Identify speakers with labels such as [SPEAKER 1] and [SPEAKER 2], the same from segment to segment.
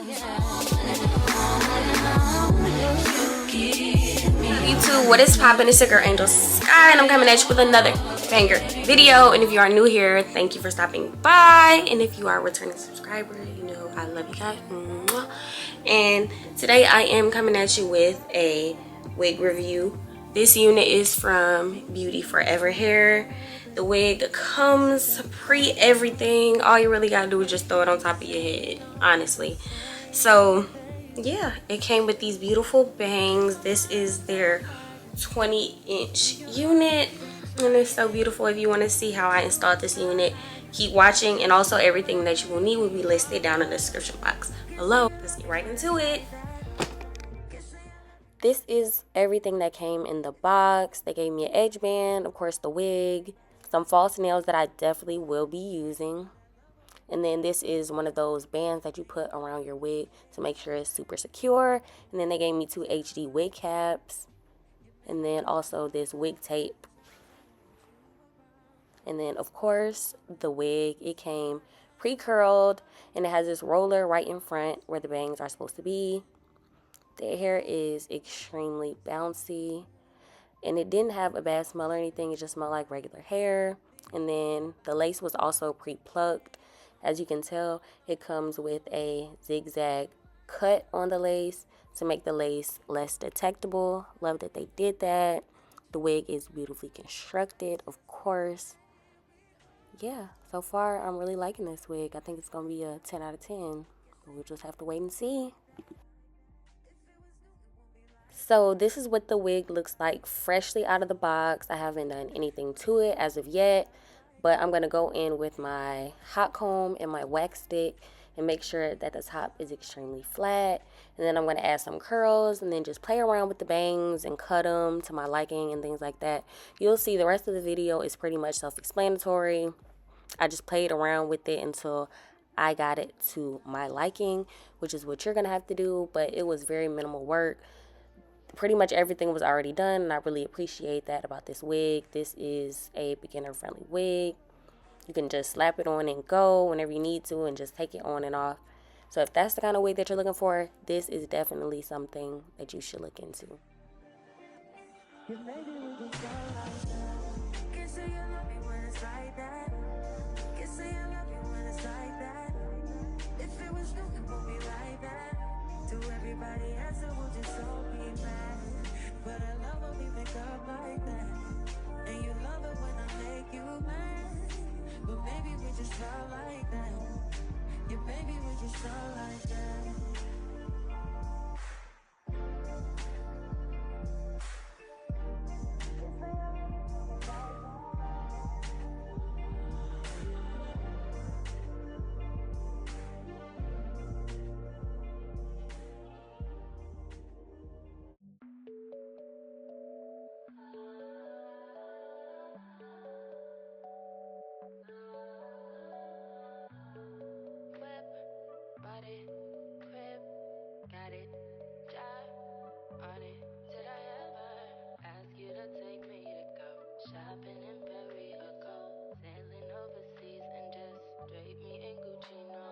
[SPEAKER 1] YouTube, what is poppin'? It's your girl Angel Sky, and I'm coming at you with another banger video. And if you are new here, thank you for stopping by. And if you are a returning subscriber, you know I love you guys. Mwah. And today I am coming at you with a wig review. This unit is from Beauty Forever Hair. The wig comes pre-everything. All you really gotta do is just throw it on top of your head, honestly. So yeah, it came with these beautiful bangs. This is their 20-inch unit, and it's so beautiful. If you want to see how I installed this unit, keep watching, and also everything that you will need will be listed down in the description box below. Let's get right into it. This is everything that came in the box. They gave me an edge band, of course the wig, some false nails that I definitely will be using. And then this is one of those bands that you put around your wig to make sure it's super secure. And then they gave me 2 HD wig caps. And then also this wig tape. And then of course the wig, it came pre-curled. And it has this roller right in front where the bangs are supposed to be. The hair is extremely bouncy. And it didn't have a bad smell or anything. It just smelled like regular hair. And then the lace was also pre-plucked. As you can tell, it comes with a zigzag cut on the lace to make the lace less detectable. Love that they did that. The wig is beautifully constructed, of course. Yeah, so far I'm really liking this wig. I think it's going to be a 10 out of 10. We'll just have to wait and see. So this is what the wig looks like freshly out of the box. I haven't done anything to it as of yet. But I'm going to go in with my hot comb and my wax stick and make sure that the top is extremely flat. And then I'm going to add some curls and then just play around with the bangs and cut them to my liking and things like that. You'll see the rest of the video is pretty much self-explanatory. I just played around with it until I got it to my liking, which is what you're going to have to do. But it was very minimal work. Pretty much everything was already done, and I really appreciate that about this wig. This is a beginner-friendly wig. You can just slap it on and go whenever you need to and just take it on and off. So if that's the kind of wig that you're looking for, this is definitely something that you should look into.
[SPEAKER 2] Everybody else will just so be mad, but I love when we make up like that, and you love it when I make you mad, but maybe we just felt like that, yeah, maybe we just felt like that. Shopping in Paris or go sailing overseas and just drape me in Gucci, no.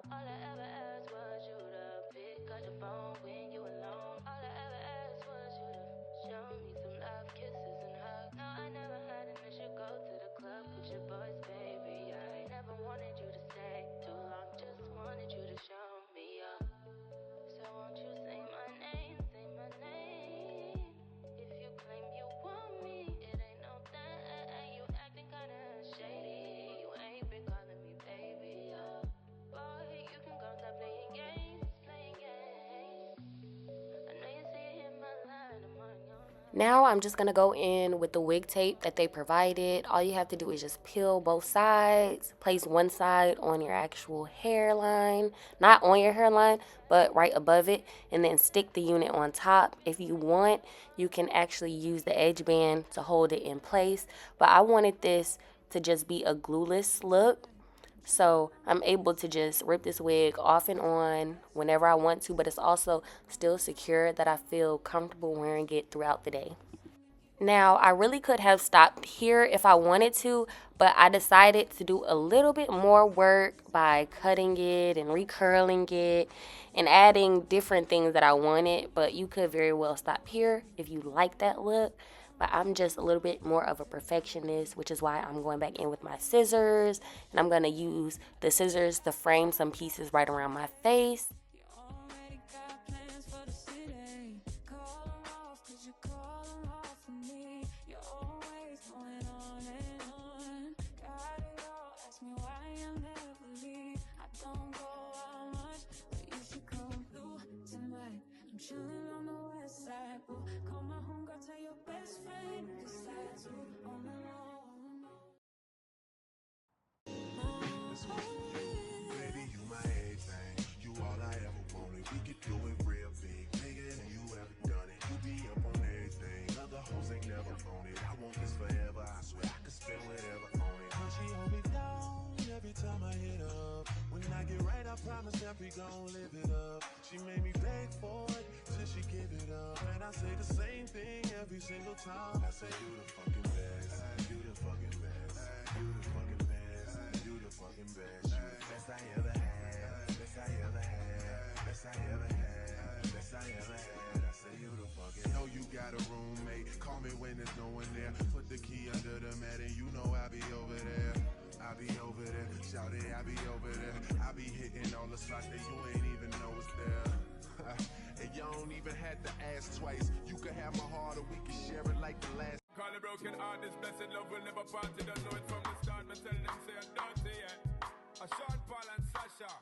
[SPEAKER 2] All I ever asked was you to pick up the phone when you alone. All I ever asked was you to show me some love, kisses and hugs. No, I never had an issue, go to the club with your boys, baby. I never wanted you to stay too long, just wanted you to show me up. So won't you say my name, say my name. If you claim you want me, it ain't no thing. You acting kinda shady. You ain't been calling me baby, boy, you can go stop playing games, playing games. I know you see it in my line, I'm on your mind.
[SPEAKER 1] Now I'm just going to go in with the wig tape that they provided. All you have to do is just peel both sides. Place one side on your actual hairline. Not on your hairline, but right above it. And then stick the unit on top. If you want, you can actually use the edge band to hold it in place. But I wanted this to just be a glueless look. So I'm able to just rip this wig off and on whenever I want to, but it's also still secure that I feel comfortable wearing it throughout the day. Now, I really could have stopped here if I wanted to, but I decided to do a little bit more work by cutting it and recurling it and adding different things that I wanted. But you could very well stop here if you like that look. But I'm just a little bit more of a perfectionist, which is why I'm going back in with my scissors. And I'm going to use the scissors to frame some pieces right around my face.
[SPEAKER 2] Promise that we gon' live it up. She made me beg for it till she give it up. And I say the same thing every single time. I say you the fucking best, you the fucking best, you the fucking best, you the fucking best, you the best I ever had, best I ever had, best I ever had, best I ever had. I say you the fucking. Know you got a roommate. Call me when there's no one there. Put the key under the mat and you know I'll be over there. I be over there, shout it, I be over there. I be hitting all the spots that you ain't even know it's there. And you don't even have to ask twice. You can have my heart or we can share it like the last. Call a broken heart, this blessed love will never part. You don't know it from the start, but tell them say I don't say it. A Sean Paul and Sasha.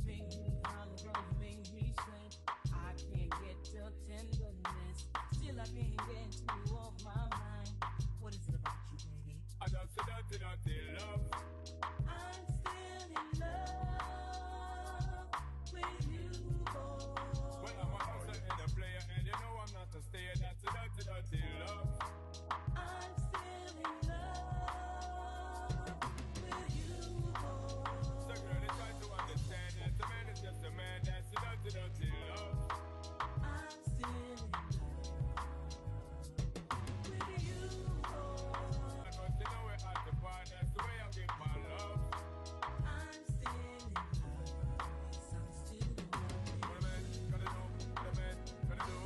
[SPEAKER 2] Make me holler, make me sweat. I can't get your tenderness. Still I can't get you off my mind. What is it about you, baby? I don't say dirty love. I'm still in love with you, boy. Well, I'm a hustler and a player, and you know I'm not a stayer. That's a dirty love. I'm still in love with you, boy. So girl, they try to understand that the man is just a man. That's a dirty love. I'm still in love with you, boy. You know we're at the bar, that's the way I give my love. I'm still in love, yes, I'm still in love. What a man gonna do, what a man gonna do.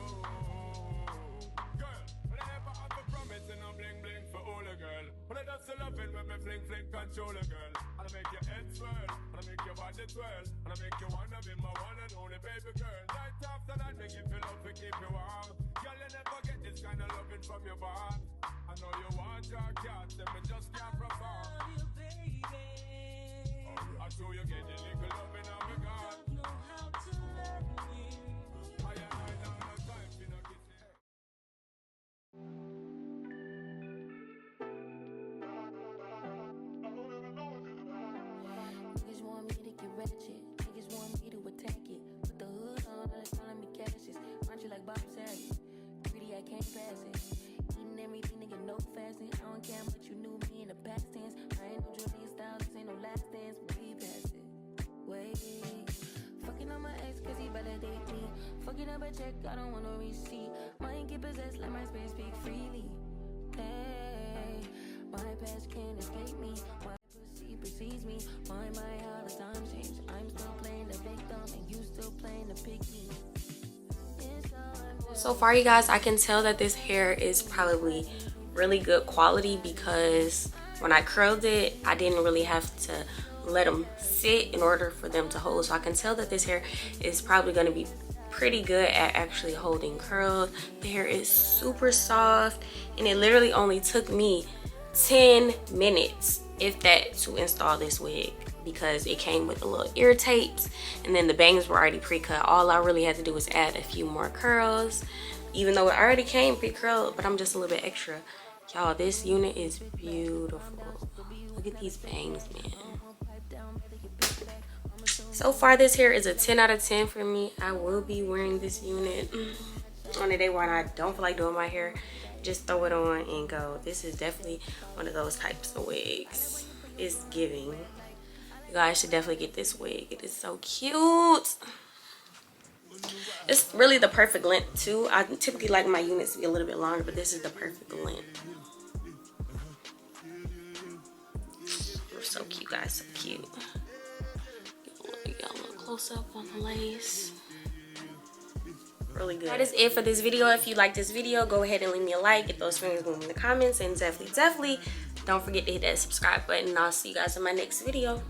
[SPEAKER 2] Girl, when I ever have a promise and I'm bling bling for all a girl. When I dance the loving when me fling fling control a girl. And I make your head swirl, and I make your body twirl, and I make you wanna be my one and only baby girl. Night after night, make you feel love to keep you warm. Girl, you never get this kind of loving from your bond. I know you want your cat, and me just can't perform. I love you, baby. I show you get the little loving on me God. Don't know how to love me. I don't have time for no kissing. Niggas want me to get ratchet. Niggas want me to attack it. Put the hood on, and they calling me Cassius. Aren't you like Bob Saget? Greedy, I can't pass it. Eating everything, nigga, no fasting. I don't care much you knew me in the past tense. I ain't no Julian Styles, this ain't no last dance. Way past it. Wait. Fucking on my ex, cause he validate me. Fucking up a check, I don't want no receipt. Mind get possessed, let my spirit speak freely. Hey, my past can't escape me. My pussy precedes me. Why my all the time change? I'm still playing the victim and you still playing the picky.
[SPEAKER 1] So far, you guys, I can tell that this hair is probably really good quality because when I curled it, I didn't really have to let them sit in order for them to hold. So I can tell that this hair is probably going to be pretty good at actually holding curls. The hair is super soft, and it literally only took me 10 minutes, if that, to install this wig because it came with a little ear tapes, and then the bangs were already pre-cut. All I really had to do was add a few more curls, even though it already came pre-curled, but I'm just a little bit extra. Y'all, this unit is beautiful. Look at these bangs, man. So far, this hair is a 10 out of 10 for me. I will be wearing this unit on a day when I don't feel like doing my hair. Just throw it on and go. This is definitely one of those types of wigs. It's giving. You guys should definitely get this wig. It is so cute. It's really the perfect length too. I typically like my units to be a little bit longer, but this is the perfect length. We're so cute, guys, so cute. Get a little close up on the lace. Really good. That is it for this video. If you like this video, go ahead and leave me a like, get those fingers moving in the comments, and definitely don't forget to hit that subscribe button. I'll see you guys in my next video.